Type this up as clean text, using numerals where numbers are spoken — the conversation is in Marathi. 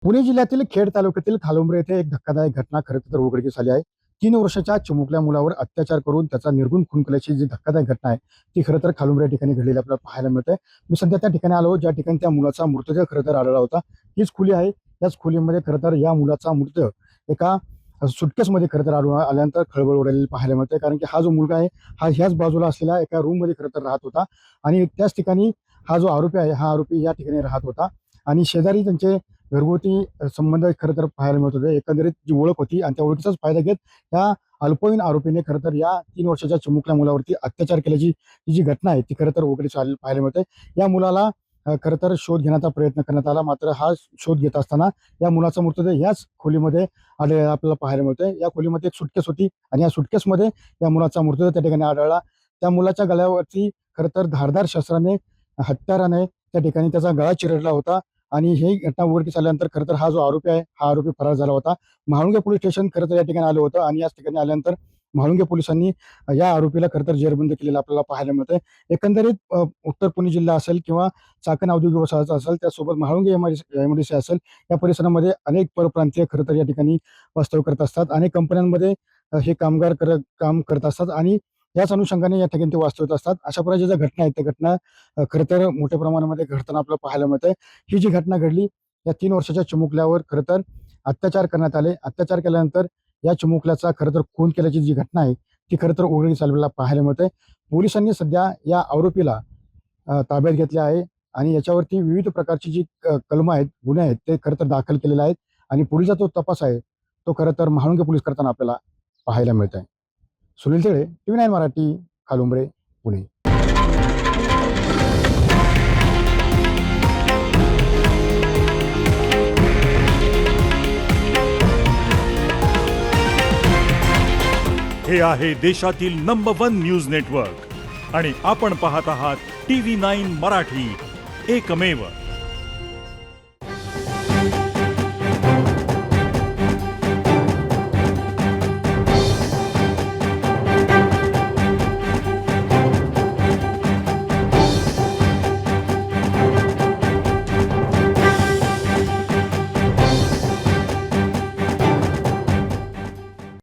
पुणे जिल्ह्यातील खेड तालुक्यातील खालोंबरे येथे एक धक्कादायक घटना खरं तर उघडकीस आली आहे. 3 वर्षाच्या चिमुकल्या मुलावर अत्याचार करून त्याचा निर्घृण खून केल्याची जी धक्कादायक घटना आहे ती खरं तर खालोंबरे या ठिकाणी घडलेली आपल्याला पाहायला मिळते. मी सध्या त्या ठिकाणी आलो ज्या ठिकाणी त्या मुलाचा मृतदेह खरं तर आढळला होता. हीच खोली आहे. याच खोलीमध्ये खरं तर या मुलाचा मृतदेह एका सुटकेसमध्ये खरं तर आल्यानंतर खळबळ उडालेली पाहायला मिळते. कारण की हा जो मुलगा आहे हा ह्याच बाजूला असलेल्या एका रूममध्ये खरं तर राहत होता आणि त्याच ठिकाणी हा जो आरोपी आहे हा आरोपी या ठिकाणी राहत होता आणि शेजारी त्यांचे घरगुती संबंध खरं तर पाहायला मिळत होते. एकंदरीत जी ओळख होती आणि त्या ओळखीचाच फायदा घेत त्या अल्पवयीन आरोपीने खरं तर या 3 वर्षाच्या चिमुकल्या मुलावरती अत्याचार केल्याची ही जी घटना आहे ती खरं तर उघडकीस आलेली पाहायला मिळते. या मुलाला खरं तर शोध घेण्याचा प्रयत्न करण्यात आला. मात्र हा शोध घेत असताना या मुलाचा मृतदेह याच खोलीमध्ये आढळलेला आपल्याला पाहायला मिळतोय. या खोलीमध्ये एक सुटकेस होती आणि या सुटकेसमध्ये या मुलाचा मृतदेह त्या ठिकाणी आढळला. त्या मुलाच्या गळ्यावरती खरं तर धारदार शस्त्राने हत्याराने त्या ठिकाणी त्याचा गळा चिरडला होता आणि ही घटना उघडकीस आल्यानंतर खरं तर हा जो आरोपी आहे हा आरोपी फरार झाला होता. म्हाळुंगे पोलीस स्टेशन खरं तर या ठिकाणी आलं होतं आणि याच ठिकाणी आल्यानंतर म्हाळुंगे पोलिसांनी या आरोपीला खरं तर जेरबंद केलेलं आपल्याला पाहायला मिळतंय. एकंदरीत उत्तर पुणे जिल्हा असेल किंवा चाकण औद्योगिक वसाहत असेल त्यासोबत म्हाळुंगे एमआयडीसी असेल या परिसरामध्ये अनेक परप्रांतीय खरं तर या ठिकाणी वास्तव्य करत असतात. अनेक कंपन्यांमध्ये हे कामगार काम करत असतात आणि याच अनुषंगाने या ठिकाणी ते वास्तव्य असतात. अशा प्रकारच्या ज्या घटना आहेत त्या घटना खरं तर मोठ्या प्रमाणामध्ये घडताना आपल्याला पाहायला मिळतंय. ही जी घटना घडली या 3 वर्षाच्या चिमुकल्यावर खरं तर अत्याचार करण्यात आले. अत्याचार केल्यानंतर या चिमुकल्याचा खरं तर खून केल्याची जी घटना आहे ती खरं तर उघडकीस आलेला पाहायला मिळते. पोलिसांनी सध्या या आरोपीला ताब्यात घेतले आहे आणि याच्यावरती विविध प्रकारची जी कलमं आहेत, गुन्हे आहेत ते खरं तर दाखल केलेले आहेत आणि पुढीलचा जो तपास आहे तो खरं तर महाळुंगे पोलीस करताना आपल्याला पाहायला मिळत आहे. सुनील तेळे, TV9 मराठी, खालुंबरे, पुणे. हे आहे देशातील नंबर 1 न्यूज नेटवर्क आणि आपण पाहत आहात TV9 मराठी, एकमेव.